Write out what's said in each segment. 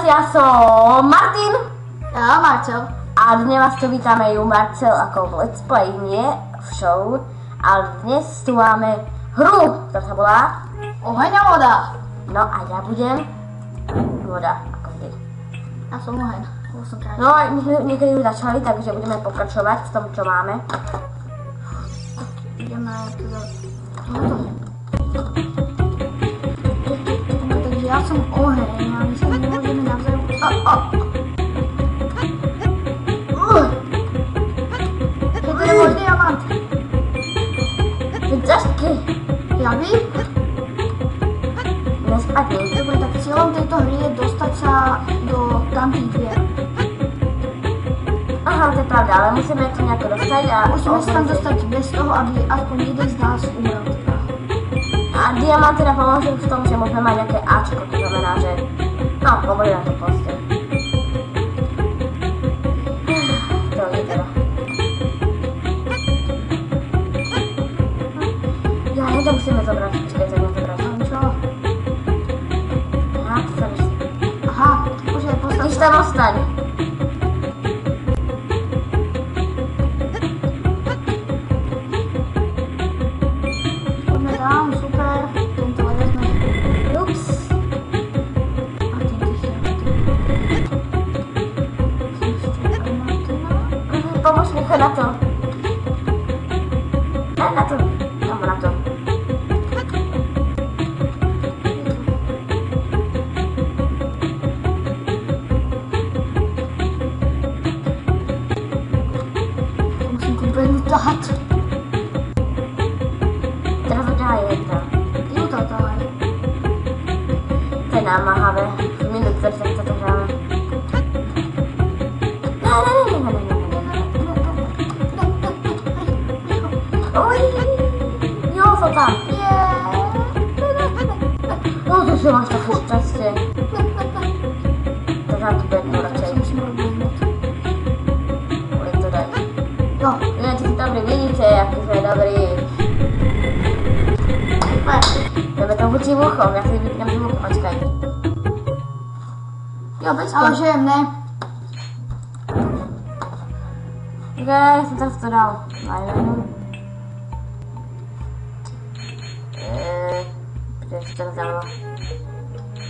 čas, ja som Martin. Ja, Marcel. A dnes vás tu vítame ju Marcel ako v Let's Play, nie v show. Ale dnes tu máme hru, ktorá sa volá Oheň a voda. No a ja budem voda, ako vždy. Ja som oheň. No a my sme niekedy už začali, takže budeme pokračovať v tom, čo máme. Ideme teda... Takže ja som oheň a my sa nemôžeme navzájom... To je môj diamant. Ty ťažký. Ja vím. Nespadni. Dobre, tak cieľom tejto hry je dostať sa do tamtých dvier. Aha, to je pravda, ale musíme to nejako dostať a... Musíme sa tam dostať bez toho, aby aspoň jeden z nás umrel. A diamant teda pomôže v tom, že môžeme mať nejaké Ačko, to znamená, že... No, povolí na to proste. To je teda. Ja, to musíme zobrať, počkaj, to idem zobrať. Čo? Aha, to sa vyšli. Aha, počkaj, postav Když sa. tam ostaň. Poďme tam, super. Tento vezme. Ups. A ty Pomôž mi, choď na to. Ne, na to. Tam na to. musím tu bednu tahat. Teraz to ďalej je to. Jo, táto aj. To je námahavé. Minút 20 sa to hráme. Uj, jo, som tam. No, ty si máš také šťastie. To dám tu bednu radšej. Uj, to daj. Jo, Neviem, či si dobrý, vidíte, aký sme dobrí. Jdeme to bučím uchom, ja si vypnem zvuk, počkaj. Jo, bezko. ale že ne. Ok, ja som teraz to dal. Kde si to rozdalo?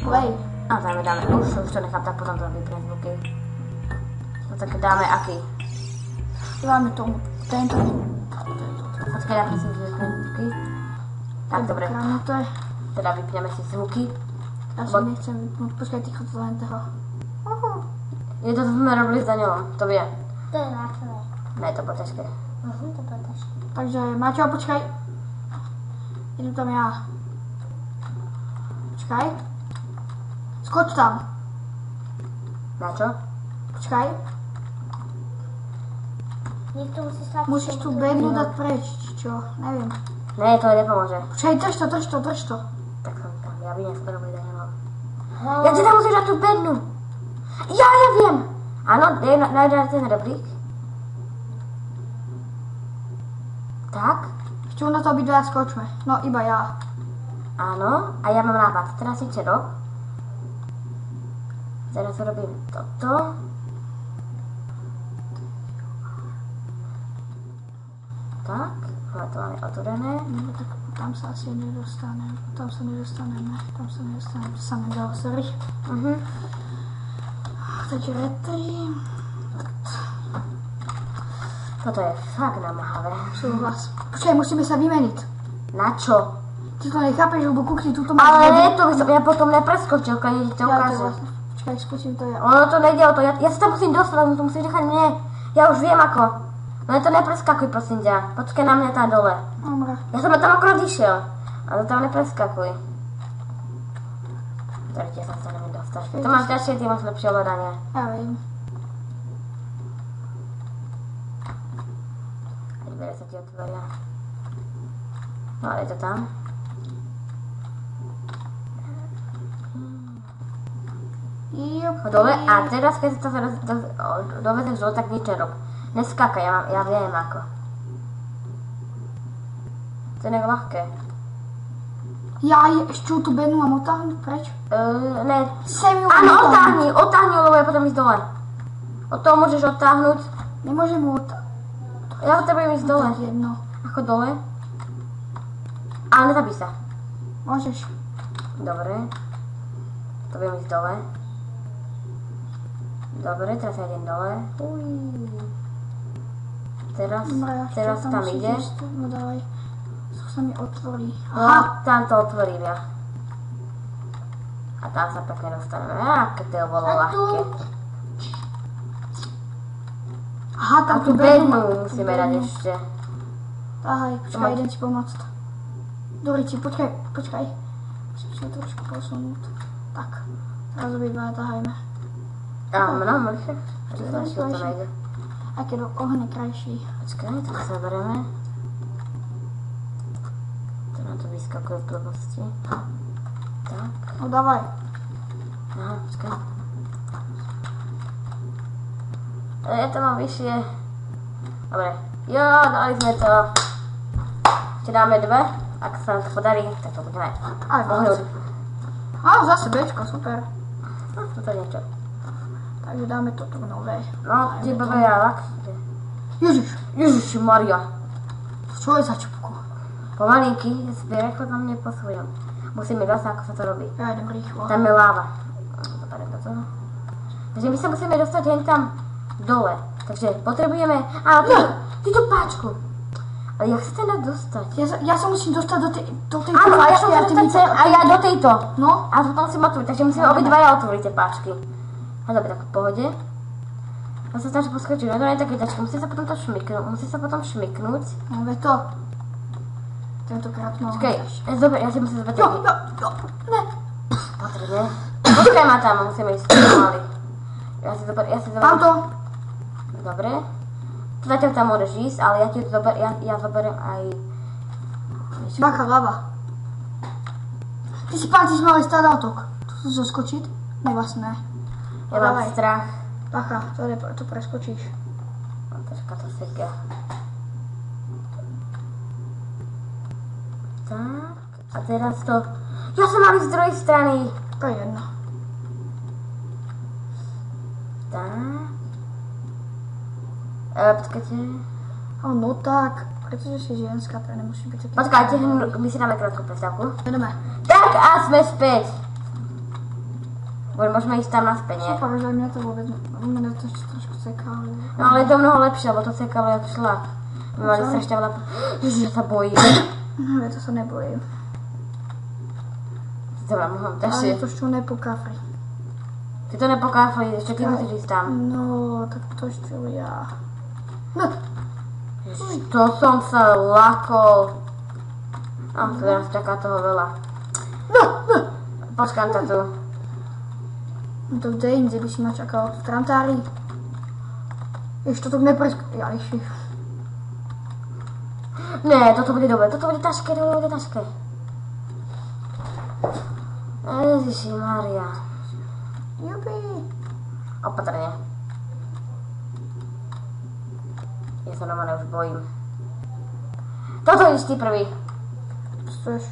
Play. A dáme. Už to nechám, tak potom to vypnem zvuky. No tak dáme aký? Dáme tomu tento. Počkaj, ja prosím vypnem zvuky. Tak, dobre. Kránuté. Teda vypneme si zvuky. Ja si nechcem vypnúť. Počkaj, ticho to len toho. Je to, co sme robili s Danielom, to vie. To je ľahké. Ne, to bolo ťažké. To bolo ťažké. Takže, Maťo, počkaj. Idem tam ja. Počkaj. Skoč tam. Na čo? Počkaj. Niekto musí stať. Musíš tú bednu dať preč, či čo? Neviem. Ne, to nepomôže. Počkaj, drž to. Tak som tam, ja by neskôr robili Danielom. Ja ti tam musíš dať tú bednu. Ja viem. Áno, najdať ten rebrík. Tak. Ešte na to obidva skočme. No, iba ja. Áno, a ja mám nápad. Teraz si čero. Teraz robím toto. Tak, to máme otvorené. No, tak tam sa asi nedostaneme. Tam sa nedostaneme. To sa nedalo, sorry. Takže retri. Toto je fakt namáhavé. Súhlas. Počkaj, musíme sa vymeniť. Na čo? Ty to nechápeš, lebo kukni, túto máš Ale vodu. ne, to by som ja potom nepreskočil, keď ti to Ja to ukáže. vlastne. Počkaj, skúsim to ja. Ono to nejde o to, ja sa tam musím dostať, ale to musíš nechať mne. Ja už viem ako. Len to nepreskakuj, prosím ťa. Počkaj na mňa tam dole. Dobre. Ja som tam akorát išiel. Ale tam nepreskakuj. Tady sa to neviem dostať. To máš ťažšie, ty máš lepšie ovládanie. Ja viem. A dvere sa ti otvoria. No ale je to tam. Jup. Dole a teraz keď sa to dovezeš dole, tak nič nerob. Neskákaj, ja viem ako. To je ľahké. Ja ešte tú bednu mám otáhnuť preč? Ne. Sem ju Áno, otáhnuť. otáhni, lebo ja potom ísť dole. Od toho môžeš odtáhnuť. Nemôžem ju otáhnuť. Ja potrebujem ísť dole. Jedno. Ako dole? Ale nezabij sa. Môžeš. Dobre. To viem ísť dole. Dobre, teraz ja idem dole. Teraz tam ide. No dávaj. To sa mi otvorí. No, tam to otvorím ja. A tam sa pekne dostaneme. Aké to bolo ľahké. Aha, A tú bednu musíme dať ešte. Ahaj, počkaj, idem ti pomôcť. Dorici, počkaj. Musím sa trošku posunúť. Tak, teraz obidva tahajme. Áno, rýchle. Ďalšie to nejde. Aj keď oheň je krajší. Počkaj, tak sa berieme. To nám to vyskakuje v blbosti. Tak. No dávaj. Aha, počkaj. Ja to mám vyššie. Dobre. Jo, dali sme to. Ešte dáme dve. Ak sa nám to podarí, tak to budeme Aj pohnúť. zase Bčko, super. No, toto je niečo. Takže dáme toto nové. No, ti bude ľahšie. Ježiši Maria. Čo je za čupku? Pomalinky, ja si rýchlo tam neposúvam. Musíme zase, ako sa to robí. Ja idem rýchlo. Tam je láva. Dobre, toto. Takže my sa musíme dostať hen tam dole. Takže potrebujeme... Ale túto páčku. Ale jak sa teda dostať? Ja sa musím dostať do tej Áno, a ja som páčky, sa dostať a ja do tejto. No. A potom musím otvoriť, takže musíme obidvaja otvoriť tie páčky. A dobre, tak v pohode. Ja sa snažím poskočiť, no to nie je také ťažké, musí sa potom šmyknúť. No ve to. Tentokrát mám. Počkej, dobre, ja si musím zobrať taký. Ne. Potrebne. Počkaj ma tam, musíme ísť pomaly. Ja si zoberiem. Mám to. Dobre. Tu zatiaľ tam môžeš ísť, ale ja ti to ja zoberiem aj... Bacha, lava. Ty si mal ísť stále otok. Tu chceš zoskočiť? Ne, vlastne. Ja mám strach. Bacha, to preskočíš. Troška to seká. Tak. A teraz to... Ja som mal ísť z druhej strany. To je jedno. Tak. Počkajte. No tak, pretože si ženská, to nemusí byť taký... Počkajte, my si dáme krátku prestávku. Ideme. Tak a sme späť. Môžeme ísť tam naspäť, nie? Super, že mňa to vôbec... Mňa to trošku sekalo. No ale je to mnoho lepšie, lebo to sekalo jak šlak. My mali strašne veľa... Ježiš, ja sa bojím. Ja to sa nebojím. Dobre, mohom Ale ťažšie. to čo nepokafri. Ty to nepokáfali, ešte ty musíš ísť tam. No, tak to čo ja... No. Ježiš, to som sa lakol. A teraz čaká toho veľa. No. Počkám ťa tu. No to kde inde by si ma čakal? V trantári? Ešte to ja ešte. Nie, toto bude dobre, toto bude ťažké. Ježiši Maria. Jupi. Opatrne. Ja sa normálne už bojím. Toto ideš ty prvý. Chceš?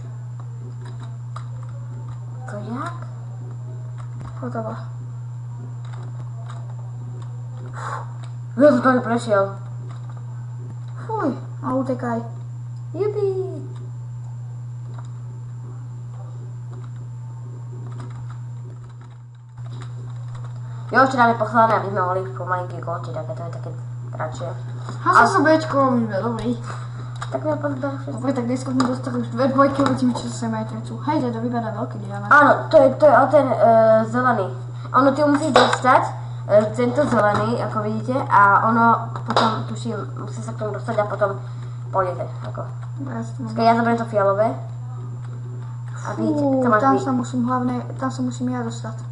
To jak? Hotovo. Ja som to neprešiel. Fuj, a utekaj. Jupi. Jo, ešte dáme posledné, aby sme mohli pomalinky končiť, aké to je také kratšie. Hasa sa Bčko, my sme dobrý. Tak mi pozbera všetko. Dobre, tak dneska sme dostali už 2 dvojky, uvidíme, či sa aj trecu. Hej, to vypadá veľký diamant. Áno, to je ten zelený. Ono ty musíš dostať, tento zelený, ako vidíte, a ono potom, tuším, musí sa k tomu dostať a potom pôjdete, ako. Skaj, ja zoberiem to fialové. A vidíte, to máš tam sa musím ja dostať.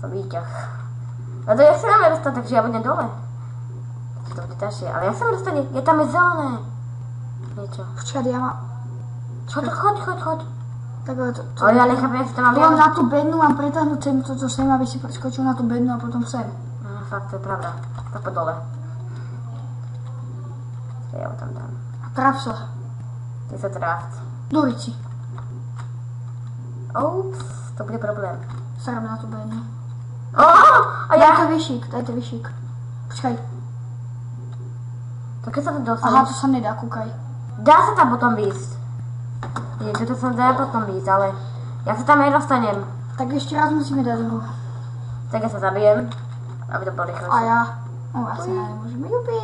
To výťah. No to ja sa máme dostať, takže ja budem dole. To bude ťažšie, ale ja sa mám dostať, tam je zelené. Niečo. Počkaj, ja mám... Choď. Tak ale to... Ale ja nechápem, jak si to mám Ja na tú bednu mám pretáhnuť to sem, aby si preskočil na tú bednu a potom sem. No fakt, to je pravda. Tak poď dole. Ja ho tam dám. A traf sa. Ty sa tráft. Dorici. Ups, to bude problém. Serem na tu bednu. A Daj ja... to vyšík, daj to vyšík. Počkaj. To keď sa to dostane? Aha, to sa nedá, kúkaj. Dá sa tam potom výjsť. Je, to sa dá potom výjsť, ale ja sa tam nedostanem. Tak ešte raz musíme dať hru. Tak ja sa zabijem, aby to bolo A rýchlejšie. ja? No asi ja nemôžeme. Jupi!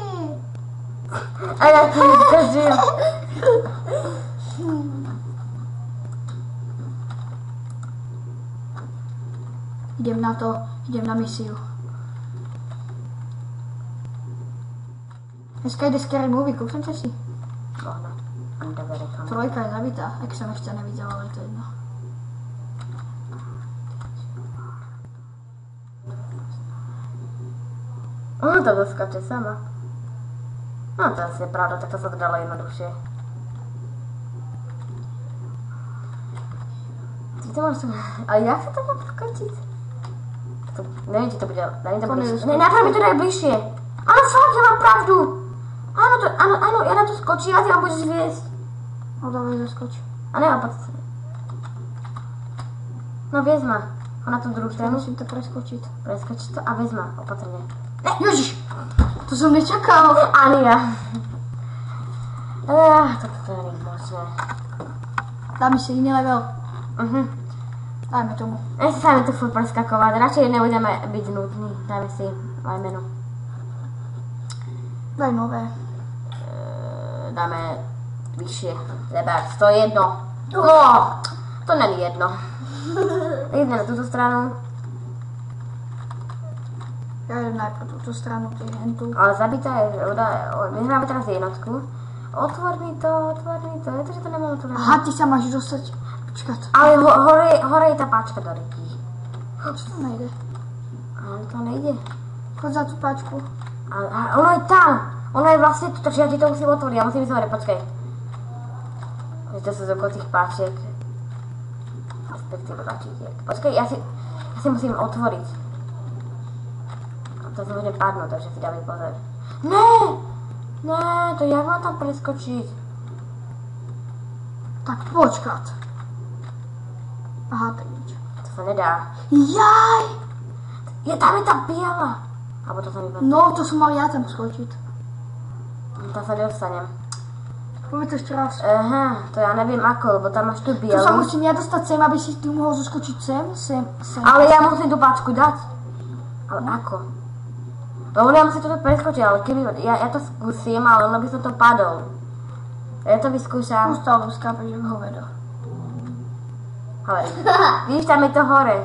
A ja ti nezdržím. Idem na to, idem na misiu. Dneska ide Scary Movie, kúknete si? Možno. Ani tak reklama. Trojka je zabitá, ak som ešte nevidel, ale to je jedno. To doskače sama. No to asi je pravda, tak to sa to dalo jednoduchšie. Ty to máš... Ale jak sa to má skočiť? Neviem, či to bude... Neviem, to bude... Ne, naprav mi to najbližšie. Áno, fakt, ja mám pravdu. Áno, ja na to skočím a ty ma budeš viesť. No dávaj, zaskoč. A nemám podstate. No viez ma. A na tú druhú stranu. Musím to preskočiť. Preskočiť to a viez ma, opatrne. Ježiš! To som nečakal. Ani ja. To nie je možné. Dáme si iný level. Dajme tomu. Nechce sa mi tu furt preskakovať, radšej nebudeme byť nudní. Dajme si aj meno. Daj nové. Dáme vyššie. Zebák, to je jedno. No, to není jedno. Ideme na túto stranu. Ja idem najprv túto stranu, ty hentu. Ale zabitá je, my hráme teraz jednotku. Otvor mi to, je to, že to nemám otvorené. Aha, ty sa máš dostať. Počkat. Ale hore je tá páčka do reky. Čo to nejde? Ale to nejde. Choď za tú páčku. Ale ono je tam. Ono je vlastne tu, takže ja ti to musím otvoriť. Ja musím ísť hore, počkaj. To sú z okolo tých páčiek. Respektíve páčiek. Počkaj, ja si musím otvoriť. To sa môže padnúť, takže si dávaj pozor. Ne, to jak mám tam preskočiť? Tak počkat. Aha, tak nič. To sa nedá. Jaj! Tam je tá biela. Alebo to sa mi padne. No, to som mal ja tam skočiť. Tam sa nedostanem. Poďme to ešte raz. Aha, to ja neviem ako, lebo tam máš tú Tu sa bielu. musím ja dostať sem, aby si tu mohol zoskočiť sem. Ale ja musím tú páčku dať. Ale ako? Lebo ja musím toto preskočiť, ale keby... Ja to skúsim, ale ono by som to padol. Ja to vyskúšam. Ustalo, skápeš, jak hovedo. Ale vidíš, tam je to hore.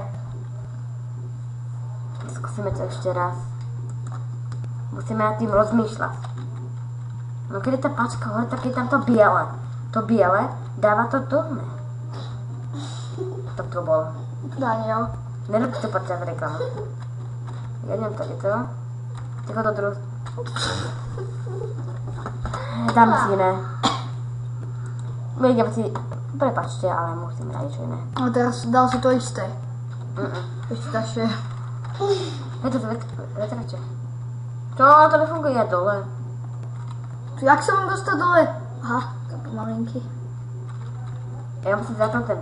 Skúsime to ešte raz. Musíme nad tým rozmýšľať. No keď je tá páčka hore, tak je tam to biele. To biele dáva to dole. Tak to bolo. Daniel. Nerobí to počas reklamu. Ja neviem, to je to. Tyko to druhé. Dáme si iné. Idem si... Prepačte, ale musím dať niečo iné. No teraz dal si to isté. Ešte ďalšie. Je to vetrače. Čo? To nefunguje ja dole. Jak sa mám dostať dole? Aha, to pomalinky. Ja musím zapnúť ten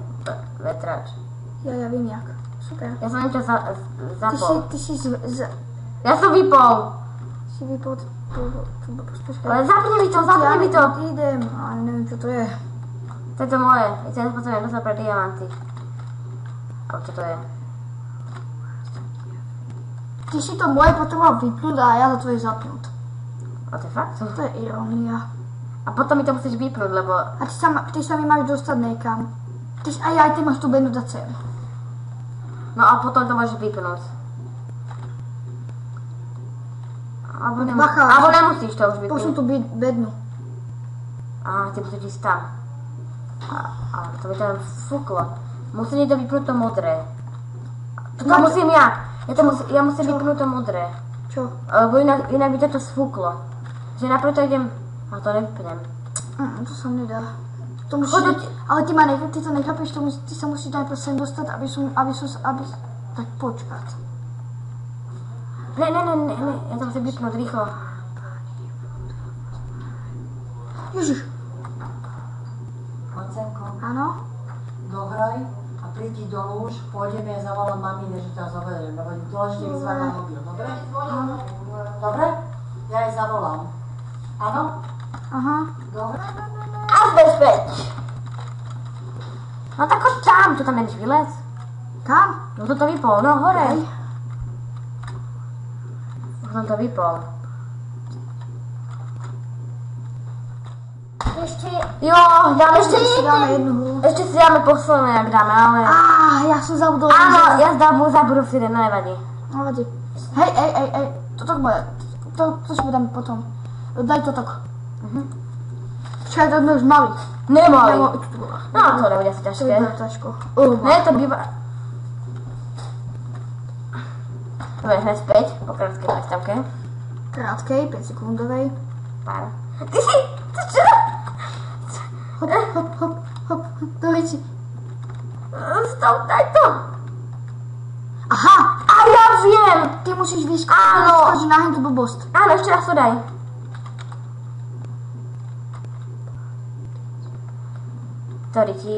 vetrač. Ja viem jak. Super. Ja som niečo zapol. Ty si Ja som vypol. si vypol... Ale zapni mi to. Idem, ale neviem čo to je. To je to moje. Ja sa potrebujem dostať pre diamanty. Ale čo to je? Ty si to moje potreboval vypnúť a ja za tvoje zapnúť. A to je fakt? To je irónia. A potom mi to musíš vypnúť, lebo... A ty sa mi máš dostať niekam. Aj ty máš tu bednu dať sem. No a potom to môžeš vypnúť. Alebo nemusíš to už vypnúť. Pošli tú bednu. Á, ty musíš ísť tam. Ale to by tam fúklo. Musím to vypnúť to modré. To musím ja. Ja musím vypnúť to modré. Čo? Lebo inak by to sfúklo. Že napríklad to idem... A to nevypnem. To sa nedá. To musíš... Ale ty to nechápeš, ty sa musíš najprv sem dostať, aby... Tak počkať. Ne, ja to musím vypnúť rýchlo. Ježiš. Marcenko, Áno? dohraj a prídi dolu už, pôjdeme, ja zavolám mamine, že ťa zoberiem, lebo dôležite vyzvať na mobil, dobre? Dobre? Ja jej zavolám. Áno? Aha. Dobre? A sme späť. No tak choď tam, tu tam nevíš vylec. Kam? No to vypol, no hore. Hej. Už som to vypol. Ešte Jo, dáme ešte Si dáme jednu hru. Ešte si dáme posledné, jak dáme, ale... Ja som zabudol. Áno, ja zabudol si jeden, no nevadí. Nevadí. Hej, toto bude. To si dáme potom. Daj to tak. Počkaj, to sme už mali. Nemali. No, to nebude asi To ťažké. bude ťažko. Ne, to býva... Dobre, sme späť, po krátkej prestávke. Krátkej, 5 sekundovej. Pár. Ty si... To čo? Hop, do reči. Stop, daj to. Aha, A ja viem. ty musíš Áno. vyskočiť na hentu blbosť. Áno, ešte raz to daj. Sorry ti.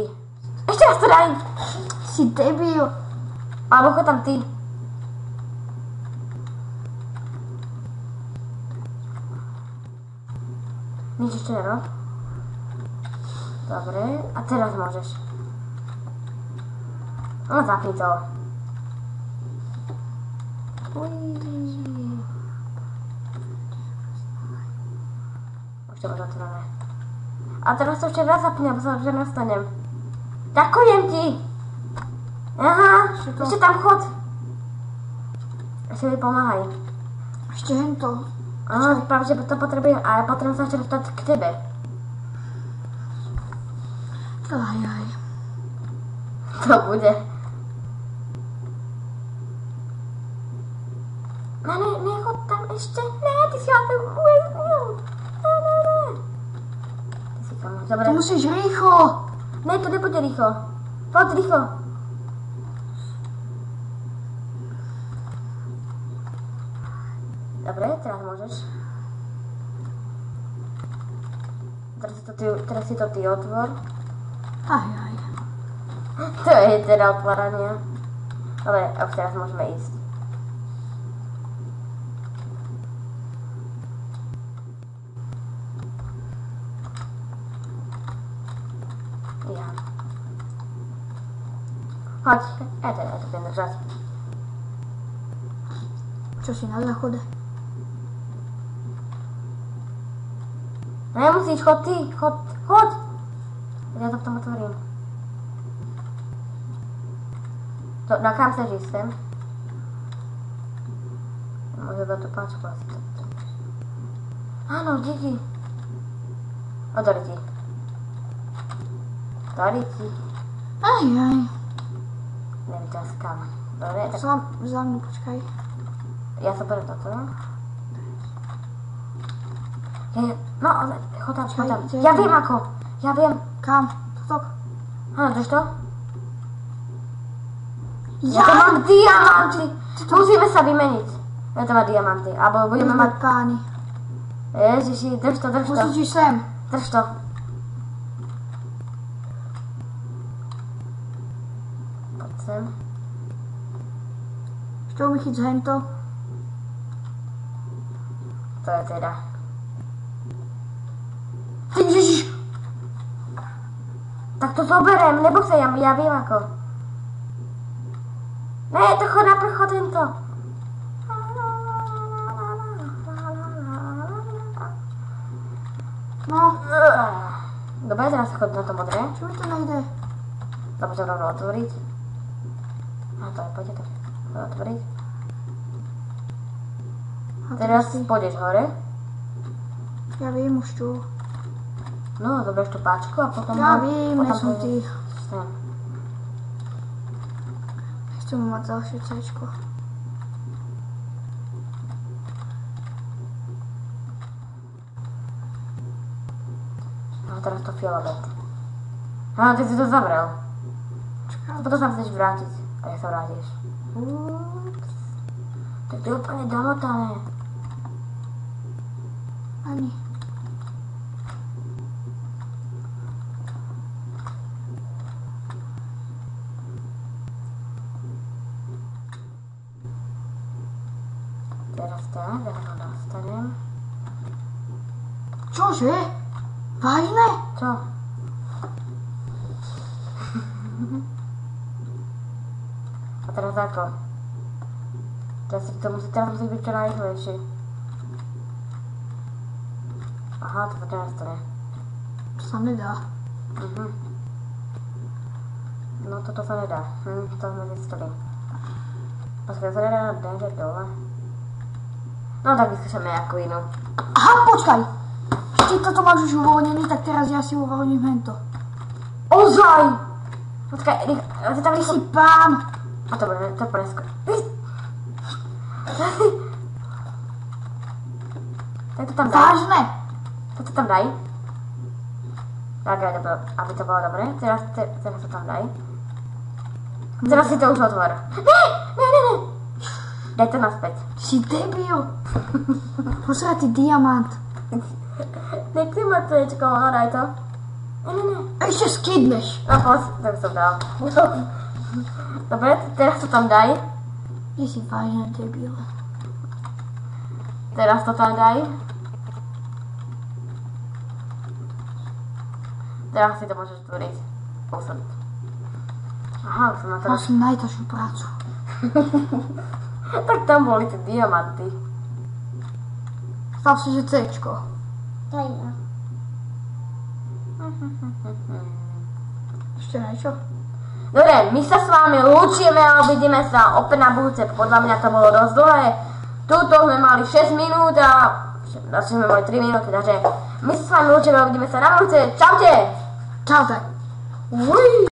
Ešte raz to daj. Si debil. Alebo chod tam ty. Nič ešte nerob. Dobre, a teraz môžeš. No zapni to. Už to bolo zatvorené. A teraz to ešte raz zapni, aby sa už nastanem. Ďakujem ti! Aha, ešte tam chod. Ešte mi pomáhaj. Ešte hento. Áno, práve, že to potrebujem, a ja potrebujem sa ešte dostať k tebe. Aj. To bude. No ne, chod tam ešte. Ne, ty si ma tam uväznil. Ne. Ty si tam, dobre. To musíš rýchlo. Ne, to nebude rýchlo. Poď rýchlo. Dobre, teraz môžeš. Teraz si to ty otvor. Aj. To je teda otváranie. Dobre, a už teraz môžeme ísť. Ja. Choď, ja to budem držať. Čo si na záchode? Nemusíš, chod ty, chod. Ja to v tom otvorím. To, no kam chceš ísť sem? Môže iba tú páčku asi. Áno, díky. Odori ti. Aj. Neviem teraz kam. Dobre, tak Za mnou, počkaj. ja sa berem toto. No, ale chod tam. Ja viem ako. Ja viem. Kam? Toto? Áno, drž to. Ja to mám diamanty. Musíme sa vymeniť. Ja to mám diamanty. Alebo budeme mať... páni. Ježiši, drž to. Musíš ísť sem. Drž to. Poď sem. Ešte mi chyť hento. To je teda. Ty ježiš. Tak to zoberiem, nebo sa ja viem ako. Ne, to chod na prchod tento. No, Dobre, teraz chod na to modré. čo mi to nejde? To môžem rovno otvoriť. A to je, poďte to otvoriť. Teraz pôjdeš hore. Ja viem už čo. No, zoberieš tú páčku a potom... Ja viem, potom ja som pôjdeš tých. sem. Chcem mať ďalšie cečko. No, teraz to fialové. No, ty si to zavrel. Potom sa chceš vrátiť. A ja sa vrátiš. Ups. Tak to je úplne domotané. Ani. Teraz tak, ja ho dostanem. Čože? Vážne? Čo? A teraz ako? Teraz musí byť čo najrýchlejší. Aha, teraz to ne. To sa nedá. No toto sa nedá. To sme zistili. Počkaj, sa nedá držať dole. No tak vyskúšame nejakú inú. Aha, počkaj! Ešte toto máš už uvoľnený, tak teraz ja si uvoľním hento. Ozaj! Počkaj, ty tam Ty rýchlo... si pán! A to bude, to presko... Tak to tam daj. Vážne? Tak to tam daj. Tak, aby to bolo dobré. Teraz to tam daj. Teraz si to už otvor. Ne. Daj to naspäť. Si debil. Posratý diamant. Nechci mať tričko, no daj to. Ne. Ešte skydneš. No tak som dal. Dobre, teraz to tam daj. Ty si vážne debil. Teraz to tam daj. Teraz si to môžeš tvoriť. Posadiť. Aha, už som na to... Mal som najťažšiu prácu. Tak tam boli tie diamanty. Stav si, že C-čko. To je ja. Ešte niečo? Dobre, my sa s vami lúčime a uvidíme sa opäť na budúce. Podľa mňa to bolo dosť dlhé. Tuto sme mali 6 minút a... Asi sme mali 3 minúty, takže my sa s vami lúčime a uvidíme sa na budúce. Čaute! Čaute. Uj.